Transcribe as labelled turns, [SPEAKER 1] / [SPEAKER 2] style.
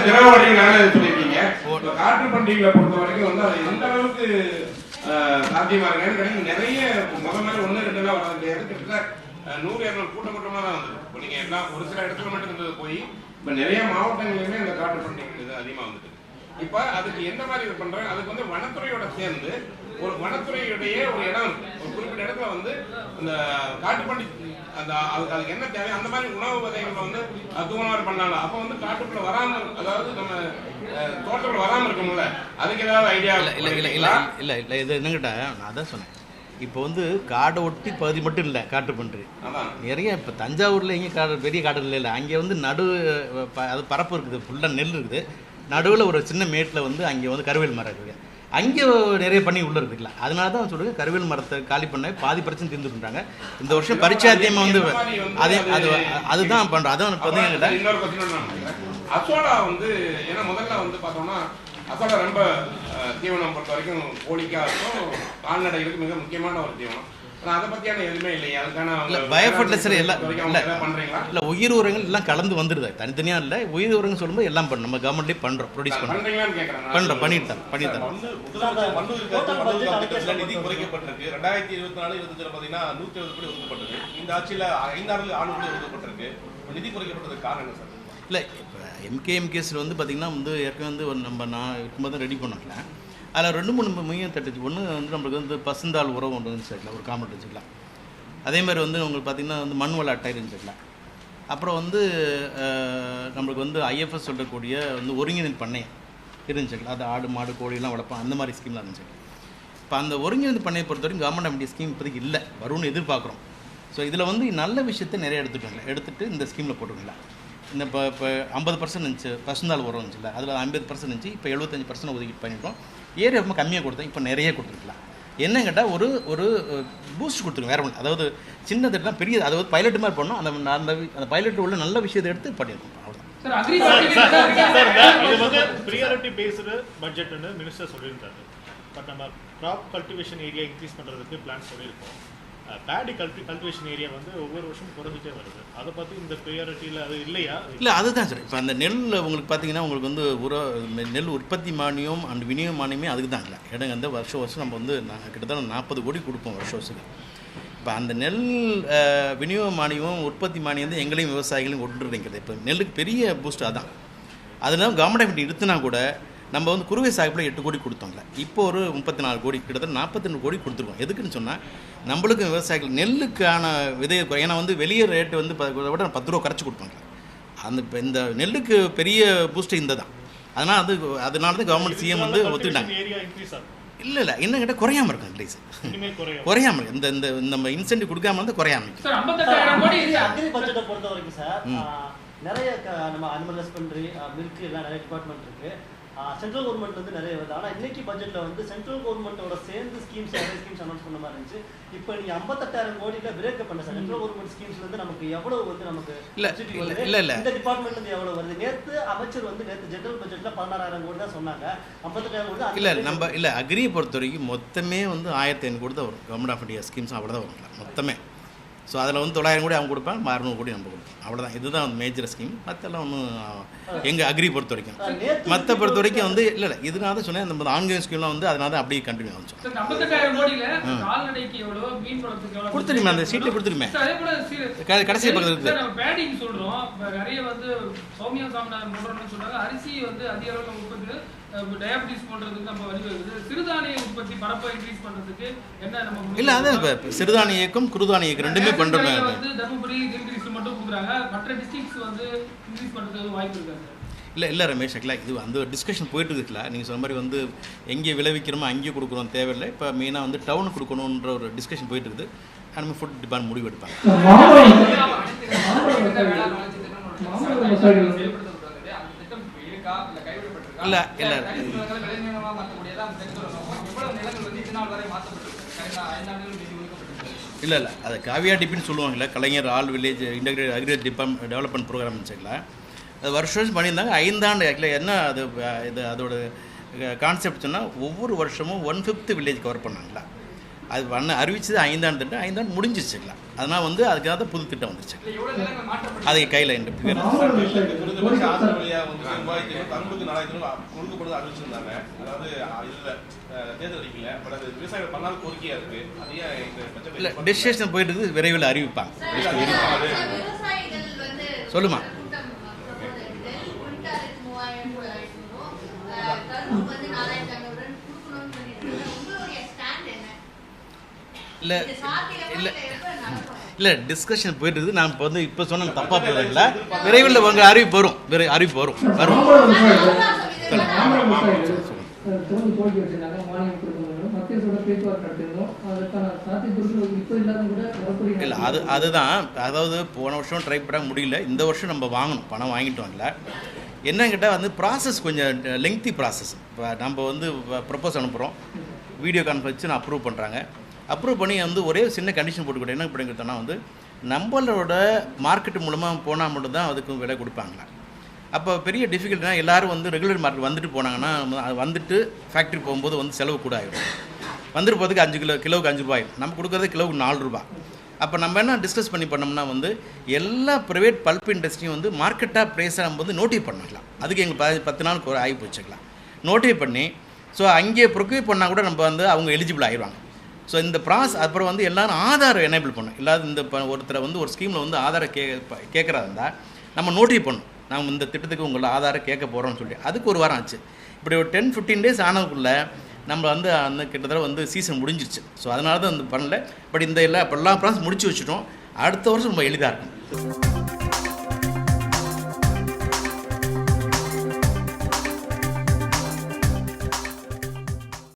[SPEAKER 1] திரவ வடிவில் நானே சொல்லியிருக்கீங்க. காற்று பண்டிகைகளை பொறுத்த வரைக்கும் வந்து அது எந்த அளவுக்கு சாத்தியமா இருக்கு? நிறைய முதல்ல 1-2 வர முடியாது, கிட்டத்தட்ட 100-200 கூட்டமா தான் வந்தது. இப்போ நீங்க எல்லாம் ஒரு சில இடத்துல மட்டும் இருந்தது போய் இப்போ நிறைய மாவட்டங்களிலுமே அந்த காற்று பண்டிகை இது அதிகமாக வந்துட்டு. இப்போ அதுக்கு எந்த மாதிரி இது பண்றாங்க? அதுக்கு வந்து வனத்துறையோட சேர்ந்து ஒரு வனத்துறையுடைய ஒரு இடம் ஒரு குறிப்பிட்ட இடத்துல வந்து அந்த காட்டு பண்டிகை அந்த அதுக்கு என்ன தேவை அந்த மாதிரி உணவு வகைகளை வந்து தூவனமாக பண்ணலாம். அப்போ வந்து காட்டுக்குள்ள வராமல், அதாவது நம்ம தோட்டத்தில் வராமல் இருக்கணும்ல, அதுக்கு ஏதாவது ஐடியா?
[SPEAKER 2] இல்லை இது என்னங்கிட்ட நான் அதான் சொன்னேன். இப்போ வந்து காடை ஒட்டி பகுதி மட்டும் இல்லை காட்டு பன்றி நிறைய. இப்போ தஞ்சாவூரில் எங்கே காடு பெரிய காடு இல்லை, அங்கே வந்து அது பரப்பு இருக்குது, ஃபுல்லாக நெல் இருக்குது. நடுவில் ஒரு சின்ன மேட்டில் வந்து அங்கே வந்து கருவேல் மரம் இருக்குது. அங்கே நிறைய பண்ணி உள்ள இருக்குல்ல, அதனால தான் சொல்லுங்க கருவேல் மரத்தை காலி பண்ண பாதி பிரச்சனை தீர்ந்துட்டாங்க. இந்த வருஷம் பரிச்சாத்தியமாக வந்து அதுதான் பண்ணுறோம். அதான் இப்போ வந்து எங்கிட்ட
[SPEAKER 1] அசோலா வந்து ஏன்னா முதல்ல வந்து பார்த்தோம்னா அசோலா ரொம்ப தீவனம் பொறுத்த வரைக்கும் கோழிக்கா இருக்கும், கால்நடைகளுக்கு மிக முக்கியமான ஒரு தீவனம். அதை பற்றியான எதுவுமே இல்லை. அதுக்கான
[SPEAKER 2] பயோஃபர்டிலைசர் எல்லாம் பண்ணுறீங்களா? இல்லை, உயிர் உரங்கள் எல்லாம் கலந்து வந்துடுது, தனித்தனியாக இல்லை. உயிர் உரங்கள் சொல்லும்போது எல்லாம் பண்ணணும், நம்ம கவர்மெண்ட்லேயே பண்ணுறோம், ப்ரொடியூஸ் பண்ணுறோம், பண்ணிட்டு தரோம்.
[SPEAKER 3] நிதி குறைக்கப்பட்டிருக்கு. 2024-25 பார்த்தீங்கன்னா 170 கோடி ஒதுக்கப்பட்டிருக்கு. இந்த ஆட்சியில் 5-6 கோடி ஒதுக்கப்பட்டிருக்கு. நிதி குறைக்கப்பட்டதுக்கு காரணம் சார்?
[SPEAKER 2] இல்லை, இப்போ எம்கேஎம்கேஸில் வந்து பார்த்திங்கன்னா வந்து ஏற்கனவே வந்து நான் இருக்கும்போது ரெடி பண்ணல. அதில் 2-3 மையம் தட்டுச்சு. ஒன்று வந்து நம்மளுக்கு வந்து பசுந்தாள் உரம் ஒன்று வச்சுக்கலாம், ஒரு காமெண்ட் வச்சுக்கலாம். அதே மாதிரி வந்து உங்களுக்கு பார்த்திங்கன்னா வந்து மண் வள அட்டை இருந்துச்சுக்கலாம். அப்புறம் வந்து நம்மளுக்கு வந்து ஐஎஃப்எஸ் சொல்லக்கூடிய வந்து ஒருங்கிணைந்த பண்ணையம் இருந்துச்சுக்கலாம். அது ஆடு மாடு கோழியெல்லாம் வளர்ப்போம், அந்த மாதிரி ஸ்கீம்லாம் இருந்துச்சு. இப்போ அந்த ஒருங்கிணைந்த பண்ணையை பொறுத்த வரைக்கும் கவர்மெண்ட் அப்படி ஸ்கீம் இப்போதைக்கு இல்லை, வரும்னு எதிர்பார்க்குறோம். ஸோ இதில் வந்து நல்ல விஷயத்தை நிறைய எடுத்துட்டு இந்த ஸ்கீமில் போட்டுக்கலாம். இந்த இப்போ 50% இருந்துச்சு பசுந்தாள் உரம் இருந்துச்சுல்ல, அதில் 50% இருந்துச்சு. இப்போ 75% ஒதுக்கீடு பண்ணிட்டோம். ஏரியா ரொம்ப கம்மியாக கொடுத்தோம், இப்போ நிறைய கொடுத்துருக்கலாம். என்ன கேட்டால் ஒரு பூஸ்ட் கொடுத்துருங்க, வேறு ஒன்று. அதாவது சின்ன திட்டம் பெரிய, அதாவது பைலட் மாதிரி பண்ணோம். அந்த பைலட் உள்ள நல்ல விஷயத்தை எடுத்து பண்ணியிருக்கோம். அவ்வளோதான்.
[SPEAKER 4] இது வந்து ப்ரியாரிட்டி பேஸ்டு பட்ஜெட்னு மினிஸ்டர் சொல்லியிருந்தாரு. பட் நம்ம க்ராப் கல்டிவேஷன் ஏரியா இன்க்ரீஸ் பண்ணுறதுக்கு பிளான் சொல்லியிருக்கோம். பேடி கல்டிவேஷன் ஏரியா வந்து ஒவ்வொரு வருஷம் குறைஞ்சிட்டே வருது. அதை பற்றி இந்த ப்ரியாரிட்டியில் அது இல்லையா?
[SPEAKER 2] இல்லை, அதுதான் சார். இப்போ அந்த நெல் உங்களுக்கு பார்த்தீங்கன்னா உங்களுக்கு வந்து நெல் உற்பத்தி மானியம் அண்ட் விநியோக மானியமே அதுக்கு தான் இல்லை இடங்க வந்து வருஷம் நம்ம வந்து கிட்டத்தட்ட 40 கோடி கொடுப்போம் வருஷத்துக்கு. இப்போ அந்த நெல் விநியோக மானியம் உற்பத்தி மானியம் வந்து எங்களையும் விவசாயிகளையும் ஒன்றிணைக்கிறது. இப்போ நெல்லுக்கு பெரிய பூஸ்ட் அதான். அதனால கவர்மெண்ட் எடுத்துனா கூட நம்ம வந்து குறுவை சாகுபடியில் 8 கோடி கொடுத்தோம்ல, இப்போ ஒரு 34 கோடி, கிட்டத்தட்ட 42 கோடி கொடுத்துருக்கோம். எதுக்குன்னு சொன்னால் நம்மளுக்கு விவசாயிகள் நெல்லுக்கான விதை, ஏன்னா வந்து வெளியே ரேட்டு வந்து விட 10 ரூபா கரைச்சி கொடுப்பாங்க. அந்த இப்போ இந்த நெல்லுக்கு பெரிய பூஸ்ட்டு இந்த தான். அதனால தான் கவர்மெண்ட் சிஎம் வந்து ஒத்துக்கிட்டாங்க. இல்லை என்ன கேட்டால் குறையாமல் இருக்கும், ப்ளீஸ் குறையாமல் இருக்கு. இந்த நம்ம இன்சென்டிவ் கொடுக்காம வந்து குறையாமல் இருக்கு.
[SPEAKER 5] பொறுத்த வரைக்கும் சார் நிறைய நம்ம அனிமல் ஹஸ்பண்ட்ரி மில்க் எல்லாம் நிறைய டிபார்ட்மெண்ட் இருக்கு. சென்ட்ரல் கவர்மெண்ட் வந்து நிறைய வருது. ஆனால் இன்னைக்கு பட்ஜெட்டில் வந்து சென்ட்ரல் கவர்மெண்ட்டோட சேர்ந்து ஸ்கீம்ஸ் அனௌன்ஸ் பண்ண மாதிரி இருந்துச்சு. இப்போ நீ 58,000 கோடியில் பிரேக்கப் பண்ண சார். சென்ட்ரல் கவர்மெண்ட் ஸ்கீம்ஸ்ல வந்து நமக்கு எவ்வளவு வந்து நமக்கு
[SPEAKER 2] இல்லை
[SPEAKER 5] இந்த டிபார்ட்மெண்ட் வந்து எவ்வளவு வருது? நேற்று அமைச்சர் வந்து ஜெனரல் பட்ஜெட்ல 16,000 கோடி தான் சொன்னாங்க. 58,000 கோடி
[SPEAKER 2] இல்லை. நம்ம இல்லை அக்ரியை பொறுத்த வரைக்கும் மொத்தமே வந்து 1,500 கோடி தான் வரும். கவர்மெண்ட் ஆஃப் இந்தியா ஸ்கீம்ஸ் அவ்வளோதான் வரும் மொத்தமே. ஸோ அதில் வந்து 900 கோடி அவங்க கொடுப்பாங்க, 600 கோடி நம்ம கொடுப்போம், அவ்வளோதான். இதுதான் மேஜர் ஸ்கீம். மற்றெல்லாம் ஒன்றும் எங்கள் அக்ரி பொறுத்த வரைக்கும். மற்ற பொறுத்த வரைக்கும் வந்து இல்லை இதனால தான் சொன்னேன், நம்ம ஆன்கோயிங் ஸ்கீம்லாம் வந்து அதனால தான் அப்படியே கண்டினியூ ஆகும். கொடுத்துருமே, அந்த சீட்டை கொடுத்துருமே, கடைசி பக்கத்தில் இருக்குது. இல்லை அதான் இப்போ சிறுதானிய இயக்கம் குறுதானிய இயக்கம் ரெண்டுமே பண்ணுறோம். இல்லை ரமேஷ், இது அந்த டிஸ்கஷன் போயிட்டு இருக்குல்ல. நீங்கள் சொன்ன மாதிரி வந்து எங்கே விளைவிக்கிறோமோ அங்கேயே கொடுக்குறோம் தேவையில்லை. இப்போ மெயினாக வந்து டவுனுக்கு கொடுக்கணுன்ற ஒரு டிஸ்கஷன் போயிட்டு இருக்குது. நம்ம ஃபுட் டிபார்ட்மெண்ட் முடிவு எடுப்பாங்க. இல்லை அது காவியா டிபின்னு சொல்லுவாங்கல்ல, Kalaignar all village integrated agri development programme சரிங்களா, அது வருஷம் பண்ணியிருந்தாங்க. 5 ஆண்டு ஆக்சுவலி என்ன அது இது அதோட கான்செப்ட் சொன்னால் ஒவ்வொரு வருஷமும் 1/5 வில்லேஜ் கவர் பண்ணாங்களா. அது அறிவிச்சது 5ஆண்டு திட்டம், 5 ஆண்டு முடிஞ்சிச்சுக்கலாம். அதனால் வந்து அதுக்காக தான் புது திட்டம் வந்துச்சு. அது கையில்
[SPEAKER 3] குறைந்தபட்ச ஆதரவு விலையா வந்து 2000 கரும்புக்கு 4000 கொடுக்கப்படுது அறிவிச்சிருந்தாங்க. அதாவது இதுல தேர்தல் அறிக்கையில பட் அது விவசாயிகள் பண்ணாத கோரிக்கையா இருக்கு. அது ஏன் இந்த பட்ஜெட்
[SPEAKER 2] இல்லை டெசிஷன் போயிட்டு விரைவில் அறிவிப்பாங்க. சொல்லுமா இல்லை இல்லை இல்லை டிஸ்கஷன் போயிட்டு இருக்குது. நான் இப்போ வந்து இப்போ சொன்ன தப்பாக போகிறதில்ல. விரைவில் உங்கள் அறிவிப்பு வரும். அறிவிப்பு வரும். இல்லை அதுதான். அதாவது போன வருஷம் ட்ரை பண்ண முடியல. இந்த வருஷம் நம்ம வாங்கணும், பணம் வாங்கிட்டு வரல. என்னன்னு கேட்டால் வந்து ப்ராசஸ் கொஞ்சம் லெங்க்தி ப்ராசஸ். இப்போ நம்ம வந்து ப்ரப்போஸ் அனுப்புகிறோம், வீடியோ கான்ஃபரன்ஸ் அப்ரூவ் பண்ணுறாங்க. அப்ரூவ் பண்ணி வந்து ஒரே சின்ன கண்டிஷன் போட்டுக்கிட்டோம். என்ன பண்ணிக்கிட்டோன்னா வந்து நம்மளோட மார்க்கெட்டு மூலமாக போனால் மட்டும்தான் அதுக்கு விலை கொடுப்பாங்களா. அப்போ பெரிய டிஃபிகல்ட்னா எல்லோரும் வந்து ரெகுலர் மார்க்கெட் வந்துட்டு போனாங்கன்னா அது வந்துட்டு ஃபேக்ட்ரி போகும்போது வந்து செலவு கூட ஆகிடும். வந்துட்டு போகிறதுக்கு 5 கிலோவுக்கு 5 ரூபாய், நம்ம கொடுக்குறது கிலோவுக்கு 4 ரூபா. அப்போ நம்ம என்ன டிஸ்கஸ் பண்ணி பண்ணோம்னா வந்து எல்லா ப்ரைவேட் பல்ப் இண்டஸ்ட்ரியும் வந்து மார்க்கெட்டாக ப்ரைஸாக நம்ம வந்து நோட்டிஃபை பண்ணிக்கலாம். அதுக்கு எங்களுக்கு 10 நாளுக்கு ஒரு ஆகி போச்சுக்கலாம். நோட்டிஃபை பண்ணி ஸோ அங்கேயே ப்ரொக்யூர் பண்ணால் கூட நம்ம வந்து அவங்க எலிஜிபிள் ஆகிடுவாங்க. ஸோ இந்த அப்புறம் வந்து எல்லோரும் ஆதாரம் எனேபிள் பண்ணணும். இல்லாத இந்த ஒருத்தரை வந்து ஒரு ஸ்கீமில் வந்து ஆதாரம் கேட்குறதா இருந்தால் நம்ம நோட்டிஃபை பண்ணணும், நம்ம இந்த திட்டத்துக்கு உங்களை ஆதாரம் கேட்க போகிறோம்னு சொல்லி. அதுக்கு ஒரு வாரம் ஆச்சு. இப்படி ஒரு 10-15 டேஸ் ஆனதுக்குள்ளே நம்ம வந்து அந்த கிட்டத்தட்ட வந்து சீசன் முடிஞ்சிருச்சு. ஸோ அதனால தான் வந்து பண்ணல. பட் இந்த எல்லா ப்ராசஸ் முடிச்சு வச்சுட்டோம். அடுத்த வருஷம் ரொம்ப எளிதாக இருக்கும்.